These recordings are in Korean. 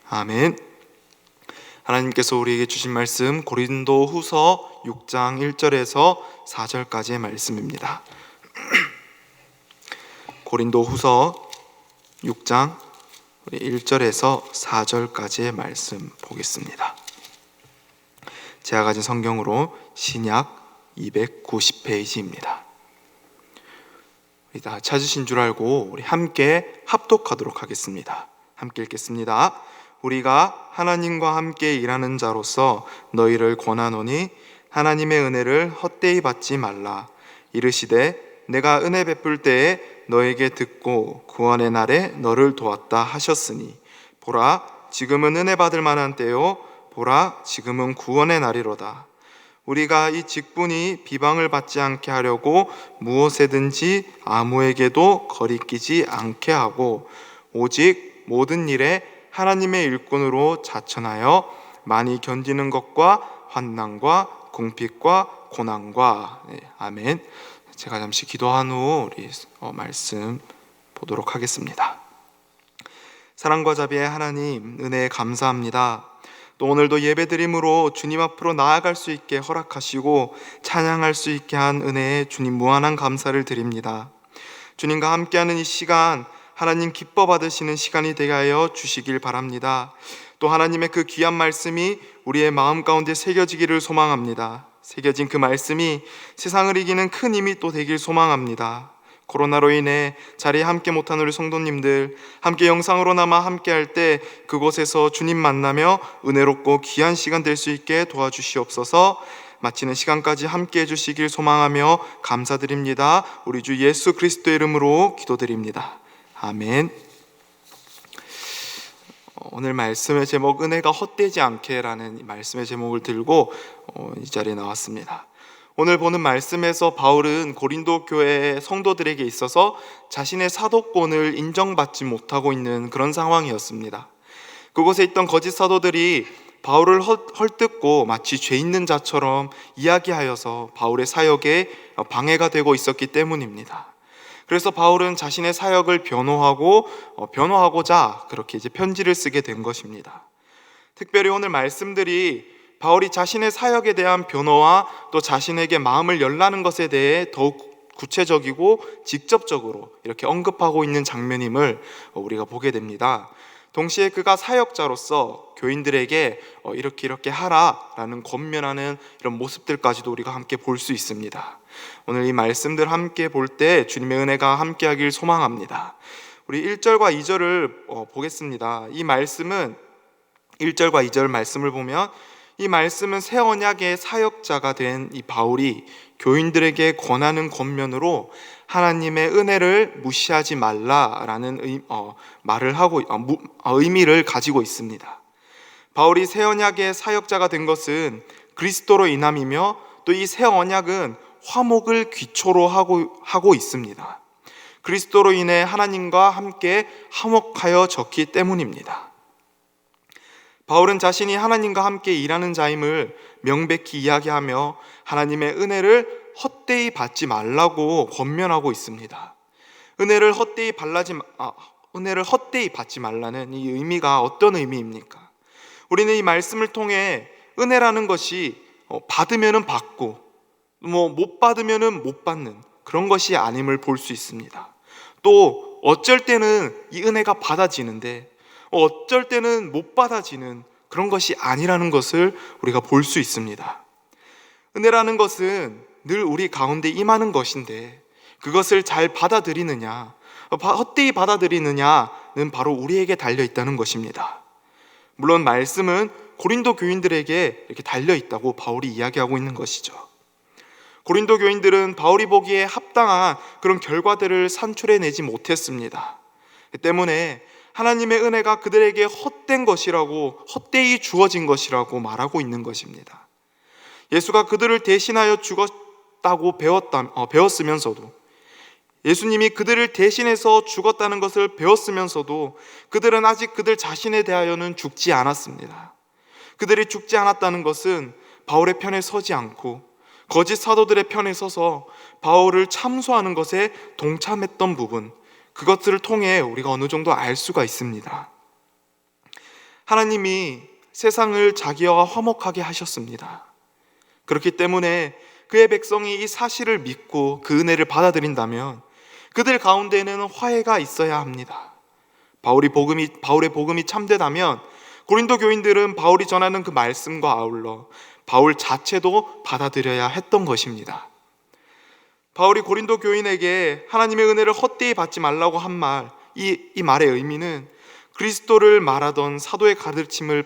아멘. 하나님께서 우리에게 주신 말씀 고린도후서 6장 1절에서 4절까지의 말씀입니다. 고린도후서 6장 1절에서 4절까지의 말씀 보겠습니다. 제가 가진 성경으로 신약 290페이지입니다. 우리 다 찾으신 줄 알고 우리 함께 합독하도록 하겠습니다. 함께 읽겠습니다. 우리가 하나님과 함께 일하는 자로서 너희를 권하노니 하나님의 은혜를 헛되이 받지 말라. 이르시되 내가 은혜 베풀 때에 너에게 듣고 구원의 날에 너를 도왔다 하셨으니 보라 지금은 은혜 받을 만한 때요 보라 지금은 구원의 날이로다. 우리가 이 직분이 비방을 받지 않게 하려고 무엇에든지 아무에게도 거리끼지 않게 하고 오직 모든 일에 하나님의 일꾼으로 자천하여 많이 견디는 것과 환난과 궁핍과 고난과 아멘. 제가 잠시 기도한 후 우리 말씀 보도록 하겠습니다. 사랑과 자비의 하나님, 은혜에 감사합니다. 또 오늘도 예배드림으로 주님 앞으로 나아갈 수 있게 허락하시고 찬양할 수 있게 한 은혜에 주님 무한한 감사를 드립니다. 주님과 함께하는 이 시간 하나님 기뻐 받으시는 시간이 되게 하여 주시길 바랍니다. 또 하나님의 그 귀한 말씀이 우리의 마음 가운데 새겨지기를 소망합니다. 새겨진 그 말씀이 세상을 이기는 큰 힘이 또 되길 소망합니다. 코로나로 인해 자리에 함께 못한 우리 성도님들 함께 영상으로나마 함께 할 때 그곳에서 주님 만나며 은혜롭고 귀한 시간 될 수 있게 도와주시옵소서. 마치는 시간까지 함께 해주시길 소망하며 감사드립니다. 우리 주 예수 그리스도의 이름으로 기도드립니다. 아멘. 오늘 말씀의 제목 은혜가 헛되지 않게라는 말씀의 제목을 들고 이 자리에 나왔습니다. 오늘 보는 말씀에서 바울은 고린도 교회 성도들에게 있어서 자신의 사도권을 인정받지 못하고 있는 그런 상황이었습니다. 그곳에 있던 거짓 사도들이 바울을 헐뜯고 마치 죄 있는 자처럼 이야기하여서 바울의 사역에 방해가 되고 있었기 때문입니다. 그래서 바울은 자신의 사역을 변호하고자 그렇게 이제 편지를 쓰게 된 것입니다. 특별히 오늘 말씀들이 바울이 자신의 사역에 대한 변호와 또 자신에게 마음을 열라는 것에 대해 더욱 구체적이고 직접적으로 이렇게 언급하고 있는 장면임을 우리가 보게 됩니다. 동시에 그가 사역자로서 교인들에게 이렇게 하라라는 권면하는 이런 모습들까지도 우리가 함께 볼 수 있습니다. 오늘 이 말씀들 함께 볼 때 주님의 은혜가 함께 하길 소망합니다. 우리 1절과 2절을 보겠습니다. 이 말씀은 1절과 2절 말씀을 보면 이 말씀은 새 언약의 사역자가 된 이 바울이 교인들에게 권하는 권면으로 하나님의 은혜를 무시하지 말라라는 말을 하고 의미를 가지고 있습니다. 바울이 새 언약의 사역자가 된 것은 그리스도로 인함이며 또 이 새 언약은 화목을 기초로 하고 있습니다. 그리스도로 인해 하나님과 함께 화목하여 졌기 때문입니다. 바울은 자신이 하나님과 함께 일하는 자임을 명백히 이야기하며 하나님의 은혜를 헛되이 받지 말라고 권면하고 있습니다. 은혜를 헛되이 받지 말라는 이 의미가 어떤 의미입니까? 우리는 이 말씀을 통해 은혜라는 것이 받으면은 받고 못 받으면은 못 받는 그런 것이 아님을 볼 수 있습니다. 또 어쩔 때는 이 은혜가 받아지는데 어쩔 때는 못 받아지는 그런 것이 아니라는 것을 우리가 볼 수 있습니다. 은혜라는 것은 늘 우리 가운데 임하는 것인데 그것을 잘 받아들이느냐 헛되이 받아들이느냐는 바로 우리에게 달려있다는 것입니다. 물론 말씀은 고린도 교인들에게 이렇게 달려있다고 바울이 이야기하고 있는 것이죠. 고린도 교인들은 바울이 보기에 합당한 그런 결과들을 산출해내지 못했습니다. 때문에 하나님의 은혜가 그들에게 헛된 것이라고 헛되이 주어진 것이라고 말하고 있는 것입니다. 예수가 그들을 대신하여 죽었다고 배웠으면서도 예수님이 그들을 대신해서 죽었다는 것을 배웠으면서도 그들은 아직 그들 자신에 대하여는 죽지 않았습니다. 그들이 죽지 않았다는 것은 바울의 편에 서지 않고 거짓 사도들의 편에 서서 바울을 참소하는 것에 동참했던 부분, 그것들을 통해 우리가 어느 정도 알 수가 있습니다. 하나님이 세상을 자기와 화목하게 하셨습니다. 그렇기 때문에 그의 백성이 이 사실을 믿고 그 은혜를 받아들인다면 그들 가운데에는 화해가 있어야 합니다. 바울의 복음이 참되다면 고린도 교인들은 바울이 전하는 그 말씀과 아울러 바울 자체도 받아들여야 했던 것입니다. 바울이 고린도 교인에게 하나님의 은혜를 헛되이 받지 말라고 한 말, 이 말의 의미는 그리스도를 말하던 사도의 가르침을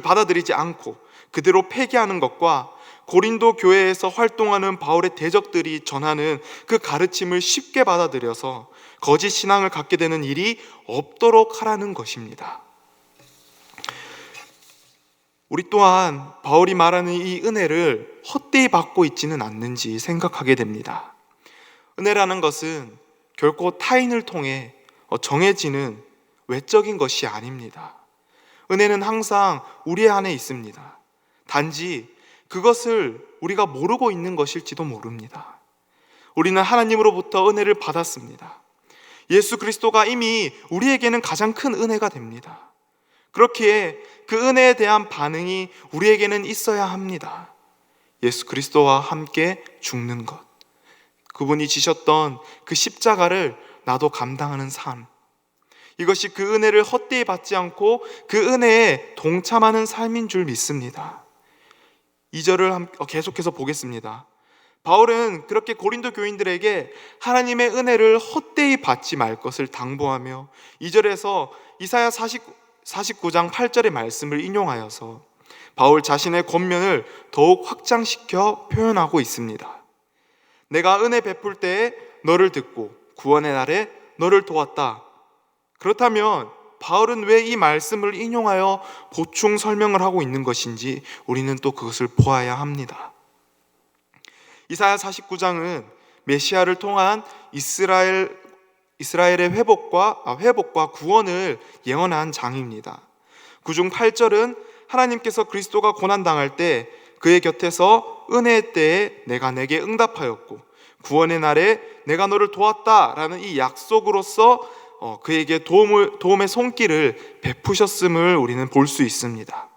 받아들이지 않고 그대로 폐기하는 것과 고린도 교회에서 활동하는 바울의 대적들이 전하는 그 가르침을 쉽게 받아들여서 거짓 신앙을 갖게 되는 일이 없도록 하라는 것입니다. 우리 또한 바울이 말하는 이 은혜를 헛되이 받고 있지는 않는지 생각하게 됩니다. 은혜라는 것은 결코 타인을 통해 정해지는 외적인 것이 아닙니다. 은혜는 항상 우리 안에 있습니다. 단지 그것을 우리가 모르고 있는 것일지도 모릅니다. 우리는 하나님으로부터 은혜를 받았습니다. 예수 그리스도가 이미 우리에게는 가장 큰 은혜가 됩니다. 그렇기에 그 은혜에 대한 반응이 우리에게는 있어야 합니다. 예수 그리스도와 함께 죽는 것, 그분이 지셨던 그 십자가를 나도 감당하는 삶, 이것이 그 은혜를 헛되이 받지 않고 그 은혜에 동참하는 삶인 줄 믿습니다. 2절을 계속해서 보겠습니다. 바울은 그렇게 고린도 교인들에게 하나님의 은혜를 헛되이 받지 말 것을 당부하며 2절에서 이사야 49장 8절의 말씀을 인용하여서 바울 자신의 권면을 더욱 확장시켜 표현하고 있습니다. 내가 은혜 베풀 때에 너를 듣고 구원의 날에 너를 도왔다. 그렇다면 바울은 왜 이 말씀을 인용하여 보충 설명을 하고 있는 것인지 우리는 또 그것을 보아야 합니다. 이사야 49장은 메시아를 통한 이스라엘의 회복과 구원을 예언한 장입니다. 그중 8절은 하나님께서 그리스도가 고난당할 때 그의 곁에서 은혜의 때에 내가 내게 응답하였고 구원의 날에 내가 너를 도왔다라는 이 약속으로서 그에게 도움의 손길을 베푸셨음을 우리는 볼 수 있습니다.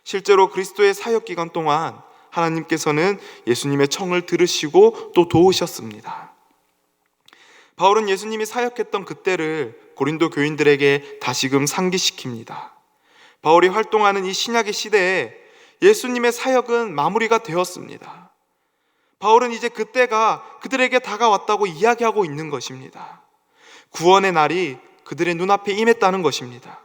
실제로 그리스도의 사역 기간 동안 하나님께서는 예수님의 청을 들으시고 또 도우셨습니다. 바울은 예수님이 사역했던 그때를 고린도 교인들에게 다시금 상기시킵니다. 바울이 활동하는 이 신약의 시대에 예수님의 사역은 마무리가 되었습니다. 바울은 이제 그때가 그들에게 다가왔다고 이야기하고 있는 것입니다. 구원의 날이 그들의 눈앞에 임했다는 것입니다.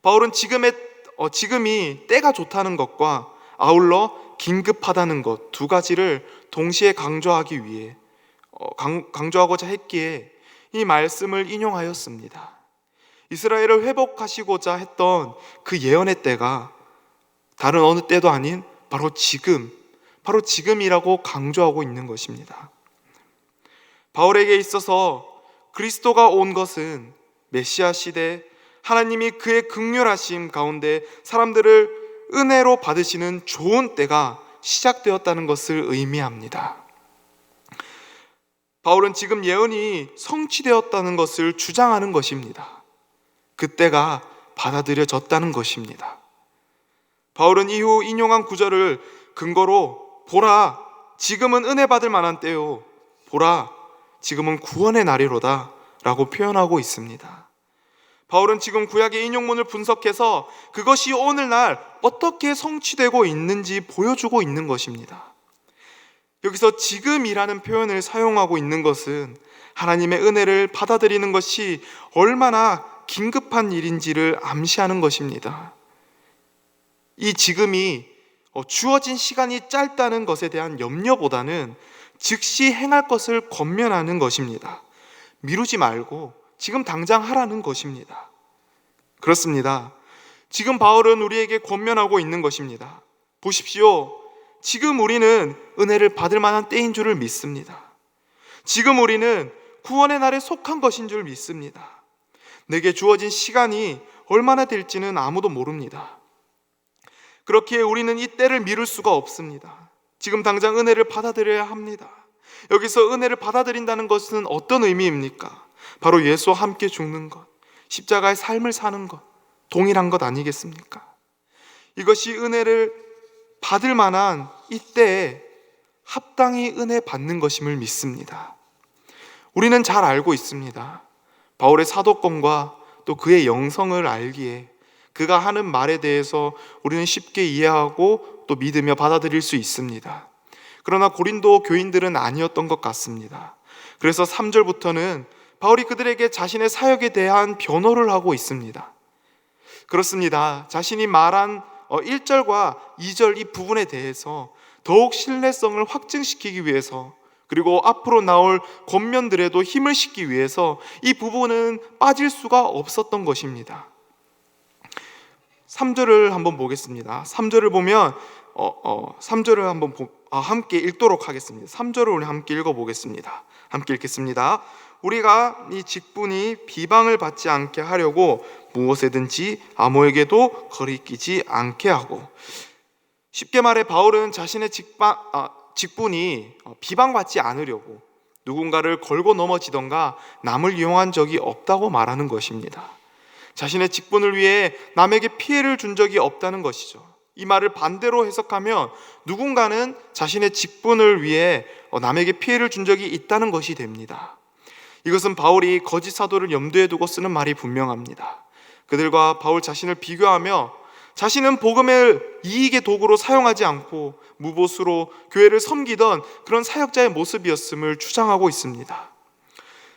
바울은 지금이 때가 좋다는 것과 아울러 긴급하다는 것 두 가지를 동시에 강조하고자 했기에 이 말씀을 인용하였습니다. 이스라엘을 회복하시고자 했던 그 예언의 때가 다른 어느 때도 아닌 바로 지금이라고 강조하고 있는 것입니다. 바울에게 있어서 그리스도가 온 것은 메시아 시대 하나님이 그의 긍휼하심 가운데 사람들을 은혜로 받으시는 좋은 때가 시작되었다는 것을 의미합니다. 바울은 지금 예언이 성취되었다는 것을 주장하는 것입니다. 그때가 받아들여졌다는 것입니다. 바울은 이후 인용한 구절을 근거로 보라, 지금은 은혜 받을 만한 때요. 보라, 지금은 구원의 날이로다 라고 표현하고 있습니다. 바울은 지금 구약의 인용문을 분석해서 그것이 오늘날 어떻게 성취되고 있는지 보여주고 있는 것입니다. 여기서 지금이라는 표현을 사용하고 있는 것은 하나님의 은혜를 받아들이는 것이 얼마나 긴급한 일인지를 암시하는 것입니다. 이 지금이 주어진 시간이 짧다는 것에 대한 염려보다는 즉시 행할 것을 권면하는 것입니다. 미루지 말고 지금 당장 하라는 것입니다. 그렇습니다. 지금 바울은 우리에게 권면하고 있는 것입니다. 보십시오. 지금 우리는 은혜를 받을 만한 때인 줄을 믿습니다. 지금 우리는 구원의 날에 속한 것인 줄 믿습니다. 내게 주어진 시간이 얼마나 될지는 아무도 모릅니다. 그렇기에 우리는 이 때를 미룰 수가 없습니다. 지금 당장 은혜를 받아들여야 합니다. 여기서 은혜를 받아들인다는 것은 어떤 의미입니까? 바로 예수와 함께 죽는 것, 십자가의 삶을 사는 것, 동일한 것 아니겠습니까? 이것이 은혜를 받을 만한 이때에 합당히 은혜 받는 것임을 믿습니다. 우리는 잘 알고 있습니다. 바울의 사도권과 또 그의 영성을 알기에 그가 하는 말에 대해서 우리는 쉽게 이해하고 또 믿으며 받아들일 수 있습니다. 그러나 고린도 교인들은 아니었던 것 같습니다. 그래서 3절부터는 바울이 그들에게 자신의 사역에 대한 변호를 하고 있습니다. 그렇습니다. 자신이 말한 1절과 2절 이 부분에 대해서 더욱 신뢰성을 확증시키기 위해서, 그리고 앞으로 나올 권면들에도 힘을 싣기 위해서 이 부분은 빠질 수가 없었던 것입니다. 3절을 한번 보겠습니다. 3절을 보면 3절을 한번 함께 읽도록 하겠습니다. 3절을 우리 함께 읽어보겠습니다. 함께 읽겠습니다. 우리가 이 직분이 비방을 받지 않게 하려고 무엇에든지 아무에게도 거리끼지 않게 하고, 쉽게 말해 바울은 자신의 직분이 비방받지 않으려고 누군가를 걸고 넘어지던가 남을 이용한 적이 없다고 말하는 것입니다. 자신의 직분을 위해 남에게 피해를 준 적이 없다는 것이죠. 이 말을 반대로 해석하면 누군가는 자신의 직분을 위해 남에게 피해를 준 적이 있다는 것이 됩니다. 이것은 바울이 거짓 사도를 염두에 두고 쓰는 말이 분명합니다. 그들과 바울 자신을 비교하며 자신은 복음을 이익의 도구로 사용하지 않고 무보수로 교회를 섬기던 그런 사역자의 모습이었음을 주장하고 있습니다.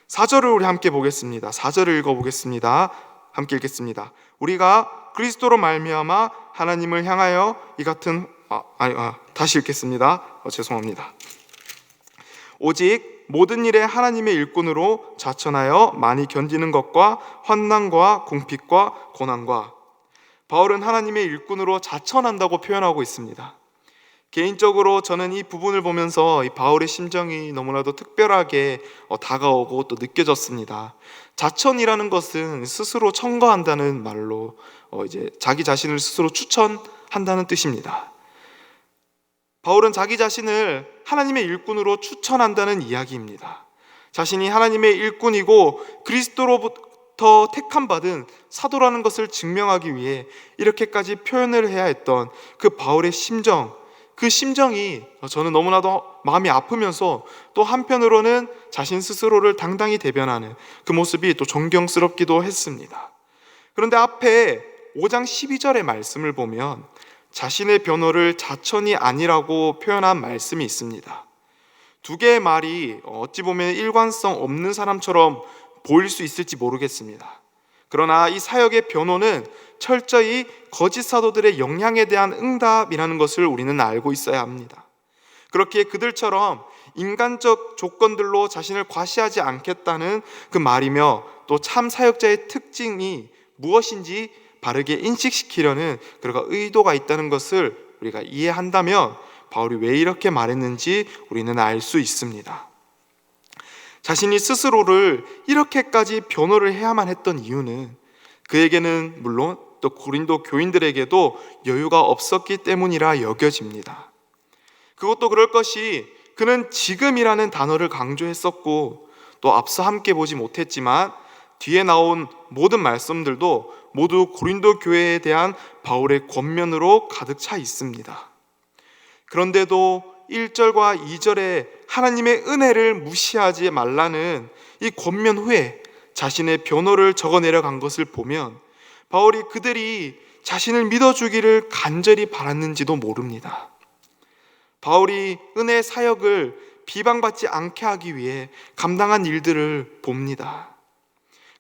4절을 우리 함께 보겠습니다. 4절을 읽어보겠습니다. 함께 읽겠습니다. 우리가 그리스도로 말미암아 하나님을 향하여 이 같은 다시 읽겠습니다. 죄송합니다. 오직 모든 일에 하나님의 일꾼으로 자천하여 많이 견디는 것과 환난과 궁핍과 고난과, 바울은 하나님의 일꾼으로 자천한다고 표현하고 있습니다. 개인적으로 저는 이 부분을 보면서 이 바울의 심정이 너무나도 특별하게 다가오고 또 느껴졌습니다. 자천이라는 것은 스스로 첨가한다는 말로 이제 자기 자신을 스스로 추천한다는 뜻입니다. 바울은 자기 자신을 하나님의 일꾼으로 추천한다는 이야기입니다. 자신이 하나님의 일꾼이고 그리스도로부터 택함받은 사도라는 것을 증명하기 위해 이렇게까지 표현을 해야 했던 그 바울의 심정, 그 심정이 저는 너무나도 마음이 아프면서 또 한편으로는 자신 스스로를 당당히 대변하는 그 모습이 또 존경스럽기도 했습니다. 그런데 앞에 5장 12절의 말씀을 보면 자신의 변호를 자천이 아니라고 표현한 말씀이 있습니다. 두 개의 말이 어찌 보면 일관성 없는 사람처럼 보일 수 있을지 모르겠습니다. 그러나 이 사역의 변호는 철저히 거짓 사도들의 영향에 대한 응답이라는 것을 우리는 알고 있어야 합니다. 그렇게 그들처럼 인간적 조건들로 자신을 과시하지 않겠다는 그 말이며, 또 참 사역자의 특징이 무엇인지 바르게 인식시키려는 그런 의도가 있다는 것을 우리가 이해한다면 바울이 왜 이렇게 말했는지 우리는 알 수 있습니다. 자신이 스스로를 이렇게까지 변호를 해야만 했던 이유는 그에게는 물론 또 고린도 교인들에게도 여유가 없었기 때문이라 여겨집니다. 그것도 그럴 것이, 그는 지금이라는 단어를 강조했었고 또 앞서 함께 보지 못했지만 뒤에 나온 모든 말씀들도 모두 고린도 교회에 대한 바울의 권면으로 가득 차 있습니다. 그런데도 1절과 2절에 하나님의 은혜를 무시하지 말라는 이 권면 후에 자신의 변호를 적어 내려간 것을 보면 바울이 그들이 자신을 믿어주기를 간절히 바랐는지도 모릅니다. 바울이 은혜의 사역을 비방받지 않게 하기 위해 감당한 일들을 봅니다.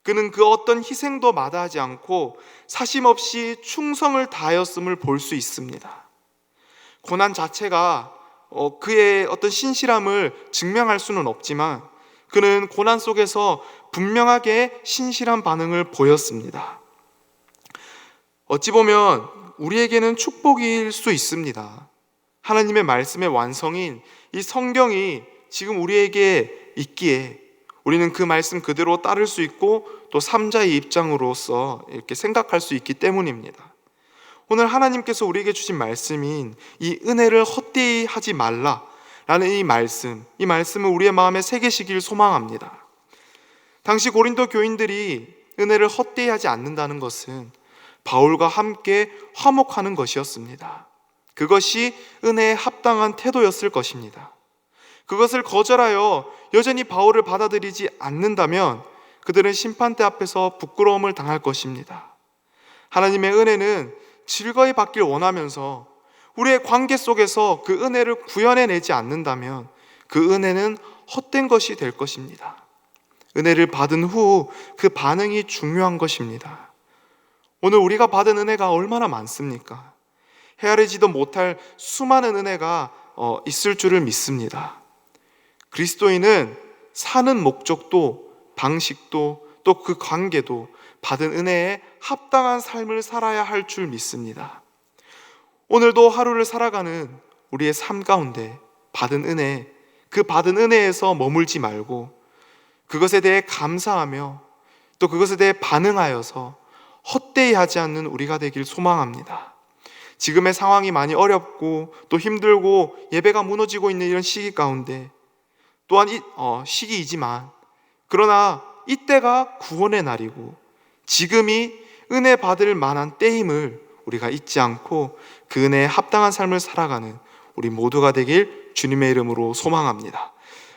그는 그 어떤 희생도 마다하지 않고 사심없이 충성을 다하였음을 볼 수 있습니다. 고난 자체가 그의 어떤 신실함을 증명할 수는 없지만 그는 고난 속에서 분명하게 신실한 반응을 보였습니다. 어찌 보면 우리에게는 축복일 수 있습니다. 하나님의 말씀의 완성인 이 성경이 지금 우리에게 있기에 우리는 그 말씀 그대로 따를 수 있고 또 3자의 입장으로서 이렇게 생각할 수 있기 때문입니다. 오늘 하나님께서 우리에게 주신 말씀인 이 은혜를 헛되이 하지 말라라는 이 말씀을 우리의 마음에 새기시길 소망합니다. 당시 고린도 교인들이 은혜를 헛되이 하지 않는다는 것은 바울과 함께 화목하는 것이었습니다. 그것이 은혜에 합당한 태도였을 것입니다. 그것을 거절하여 여전히 바울을 받아들이지 않는다면 그들은 심판대 앞에서 부끄러움을 당할 것입니다. 하나님의 은혜는 즐거이 받길 원하면서 우리의 관계 속에서 그 은혜를 구현해내지 않는다면 그 은혜는 헛된 것이 될 것입니다. 은혜를 받은 후 그 반응이 중요한 것입니다. 오늘 우리가 받은 은혜가 얼마나 많습니까? 헤아리지도 못할 수많은 은혜가 있을 줄을 믿습니다. 그리스도인은 사는 목적도 방식도 또 그 관계도 받은 은혜에 합당한 삶을 살아야 할 줄 믿습니다. 오늘도 하루를 살아가는 우리의 삶 가운데 받은 은혜, 그 받은 은혜에서 머물지 말고 그것에 대해 감사하며 또 그것에 대해 반응하여서 헛되이 하지 않는 우리가 되길 소망합니다. 지금의 상황이 많이 어렵고 또 힘들고 예배가 무너지고 있는 이런 시기 가운데 또한 시기이지만 그러나 이때가 구원의 날이고 지금이 은혜 받을 만한 때임을 우리가 잊지 않고 그 은혜에 합당한 삶을 살아가는 우리 모두가 되길 주님의 이름으로 소망합니다.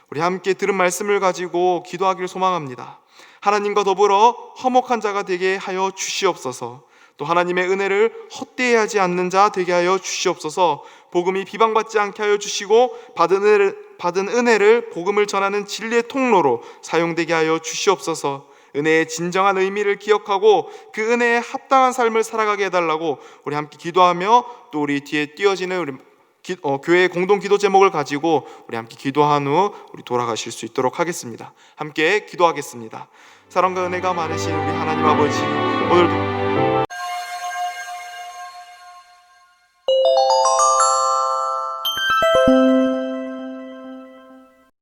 우리 함께 들은 말씀을 가지고 기도하기를 소망합니다. 하나님과 더불어 화목한 자가 되게 하여 주시옵소서. 또 하나님의 은혜를 헛되이 하지 않는 자 되게 하여 주시옵소서. 복음이 비방받지 않게 하여 주시고 받은 은혜를 복음을 전하는 진리의 통로로 사용되게 하여 주시옵소서. 은혜의 진정한 의미를 기억하고 그 은혜에 합당한 삶을 살아가게 해달라고 우리 함께 기도하며 또 우리 뒤에 띄어지는 우리 교회의 공동 기도 제목을 가지고 우리 함께 기도한 후 우리 돌아가실 수 있도록 하겠습니다. 함께 기도하겠습니다. 사랑과 은혜가 많으신 우리 하나님 아버지, 오늘도